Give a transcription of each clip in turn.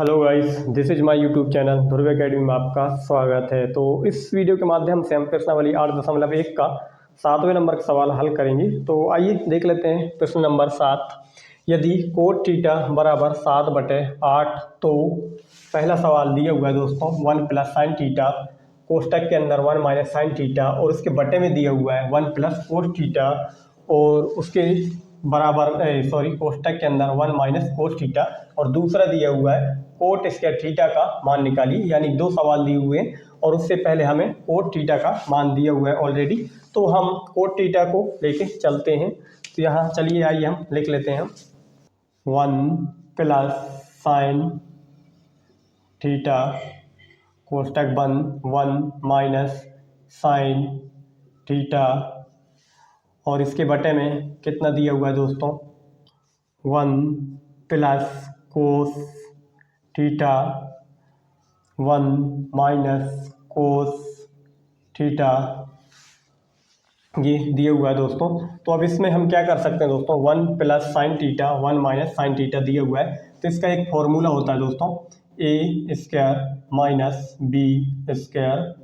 Hello guys, this is my YouTube channel Dhruv academy में आपका स्वागत है। तो इस वीडियो के माध्यम से हम प्रश्नावली 8.1 का 7वें नंबर का सवाल हल करेंगे। तो आइए देख लेते हैं प्रश्न नंबर 7। यदि कोट थीटा बराबर 7/8, तो पहला सवाल दिया हुआ है दोस्तों 1 प्लस साइन थीटा, कोष्टक के अंदर 1 माइनस साइन थीटा, और उसके बटे में दिया हुआ है 1 प्लस कोस थीटा, और उसके बराबर कोष्टक के अंदर 1 माइनस कोस थीटा, और दूसरा दिया हुआ है कोट स्क्वायर थीटा का मान निकालिए। यानी दो सवाल दिए हुए हैं और उससे पहले हमें कोट थीटा का मान दिया हुआ है ऑलरेडी, तो हम कोट थीटा को लेके चलते हैं। तो यहाँ चलिए आइए हम लिख लेते हैं 1 प्लस साइन थीटा कोष्टक बंद 1 माइनस साइन थीटा, और इसके बटे में कितना दिया हुआ है दोस्तों 1 plus cos theta 1 minus cos theta, ये दिया हुआ है दोस्तों। तो अब इसमें हम क्या कर सकते हैं दोस्तों, 1 plus sine theta 1 minus sine theta दिया हुआ है, तो इसका एक फॉर्मूला होता है दोस्तों ए स्क्वायर माइनस बी स्क्वायर।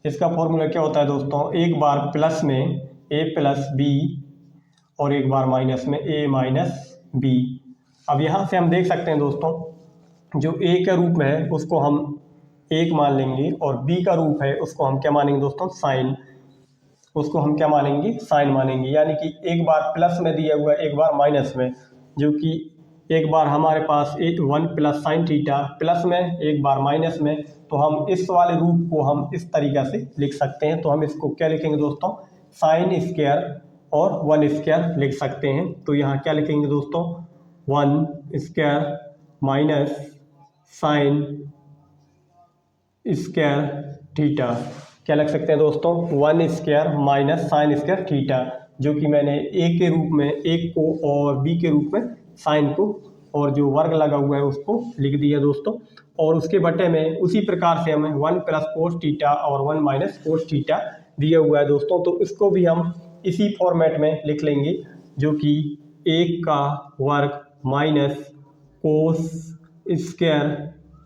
इसका फॉर्मूला क्या होता है दोस्तों, एक बार प्लस में ए प्लस बी और एक बार माइनस में ए माइनस बी। अब यहाँ से हम देख सकते हैं दोस्तों, जो ए के रूप में है उसको हम 1 मान लेंगे, और बी का रूप है उसको हम क्या मानेंगे दोस्तों साइन, उसको हम क्या मानेंगे साइन मानेंगे। यानी कि एक बार प्लस में दिया हुआ है एक बार माइनस में, जो कि एक बार हमारे पास 1 प्लस साइन थीटा प्लस में एक बार माइनस में, तो हम इस वाले रूप को हम इस तरीक़ा से लिख सकते हैं। तो हम इसको क्या लिखेंगे दोस्तों, साइन स्क्वायर और 1 स्क्वायर लिख सकते हैं। तो यहाँ क्या लिखेंगे दोस्तों 1 square minus sign square theta, क्या लग सकते हैं दोस्तों 1 square minus sign square theta, जो कि मैंने ए के रूप में एक को और बी के रूप में साइन को, और जो वर्ग लगा हुआ है उसको लिख दिया दोस्तों। और उसके बटे में उसी प्रकार से हमें 1 प्लस कोस थीटा और 1 माइनस कोस थीटा दिया हुआ है दोस्तों। तो इसको भी हम इसी फॉर्मेट में लिख लेंगे, जो कि 1 का वर्ग माइनस कोस स्क्वायर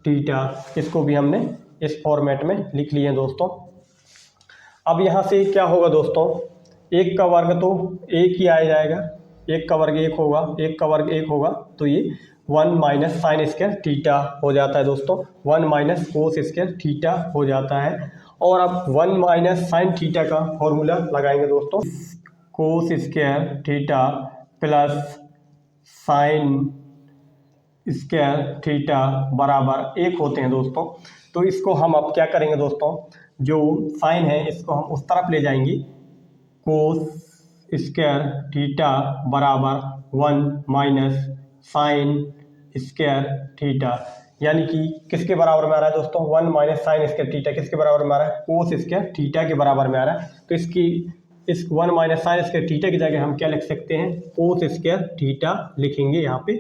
थीटा, इसको भी हमने इस फॉर्मेट में लिख लिए दोस्तों। अब यहाँ से क्या होगा दोस्तों, 1 का वर्ग तो 1 ही आ जाएगा, 1 का वर्ग 1 होगा, 1 का वर्ग 1 होगा, तो ये 1 माइनस साइन स्क्वायर थीटा हो जाता है दोस्तों, 1 माइनस कोस स्क्वायर थीटा हो जाता है। और अब 1 माइनस साइन थीटा का फॉर्मूला लगाएंगे दोस्तों, कोस square theta plus sine square theta बराबर 1 होते हैं दोस्तों। तो इसको हम अब क्या करेंगे दोस्तों, जो साइन है इसको हम उस तरफ ले जाएंगे, कोस स्क्वायर थीटा बराबर 1 माइनस साइन स्क्वायर थीटा, यानी कि किसके बराबर में आ रहा है दोस्तों 1 माइनस साइन स्क्वायर थीटा किसके बराबर में आ रहा है, कोस स्क्वायर थीटा के बराबर में आ रहा है। तो इस 1 माइनस साइन स्क्वायर थीटा की जगह हम क्या लिख सकते हैं, कोस स्क्वायर थीटा लिखेंगे, यहाँ पे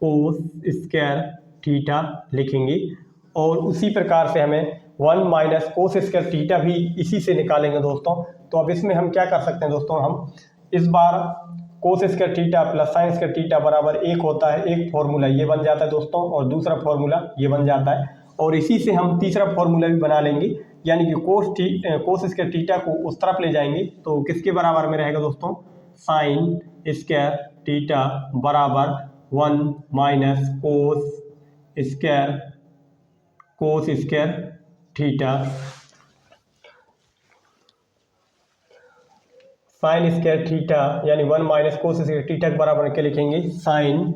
कोस स्क्वायर थीटा लिखेंगे। और उसी प्रकार से हमें 1 माइनस कोस स्क्वायर थीटा भी इसी से निकालेंगे दोस्तों। तो अब इसमें हम क्या कर सकते हैं दोस्तों, हम इस बार cos square theta plus sine square theta बराबर 1 होता है, एक फॉर्मूला ये बन जाता है दोस्तों, और दूसरा फॉर्मूला ये बन जाता है। और इसी से हम तीसरा फॉर्मूला भी बना लेंगे, यानी कि कोस स्क्वायर थीटा को उस तरफ ले जाएंगे, तो किसके बराबर में रहेगा दोस्तों, साइन स्क्वायर थीटा बराबर 1 minus cos square theta, sign square theta यानी 1 माइनस कोस स्क्वायर थीटा के बराबर क्या लिखेंगे, साइन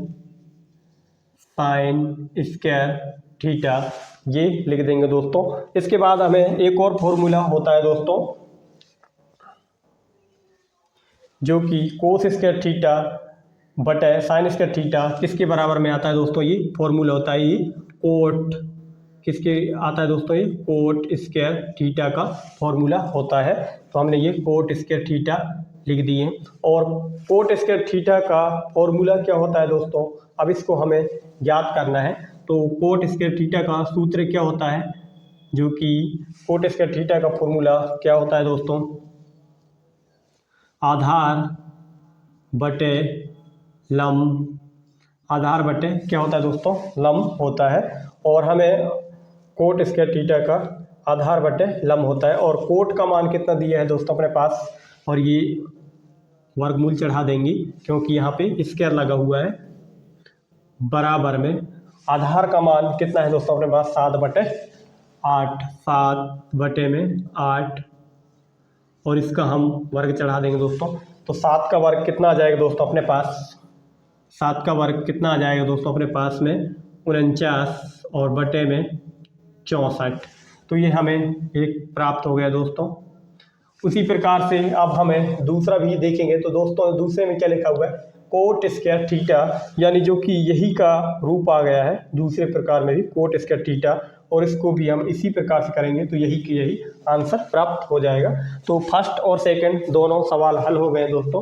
स्क्वायर थीटा, ये लिख देंगे दोस्तों। इसके बाद हमें एक और फॉर्मूला होता है दोस्तों, जो कि कोस स्क्वायर थीटा बटे साइन स्क्वायर थीटा किसके बराबर में आता है दोस्तों, ये फॉर्मूला होता है, ये कोट किसके आता है दोस्तों, ये कोट स्क्वायर थीटा का फॉर्मूला होता है। तो हमने ये कोट स्क्वायर थीटा लिख दिए। और कोट स्क्वायर थीटा का फॉर्मूला क्या होता है दोस्तों, अब इसको हमें याद करना है। तो कोट स्क्वायर थीटा का सूत्र क्या होता है, जो कि कोट स्क्वायर थीटा का फॉर्मूला क्या होता है दोस्तों, आधार बटे लंब आधार बटे क्या होता है दोस्तों, लंब होता है। और हमें कोट स्क्वायर थीटा का आधार बटे लंब होता है। और कोट का मान कितना दिया है दोस्तों अपने पास, और ये वर्गमूल चढ़ा देंगे क्योंकि यहाँ पे स्क्वायर लगा हुआ है, बराबर में आधार का मान कितना है दोस्तों अपने पास 7/8, 7/8, और इसका हम वर्ग चढ़ा देंगे दोस्तों। तो 7 का वर्ग कितना आ जाएगा दोस्तों अपने पास, 7 का वर्ग कितना आ जाएगा दोस्तों अपने पास में 49 और बटे में 64। तो ये हमें एक प्राप्त हो गया दोस्तों। उसी प्रकार से अब हमें दूसरा भी देखेंगे। तो दोस्तों दूसरे में क्या लिखा हुआ है, कोट स्क्वायर थीटा, यानी जो कि यही का रूप आ गया है दूसरे प्रकार में भी कोट स्क्वायर थीटा, और इसको भी हम इसी प्रकार से करेंगे तो यही की यही आंसर प्राप्त हो जाएगा। तो फर्स्ट और सेकंड दोनों सवाल हल हो गए दोस्तों।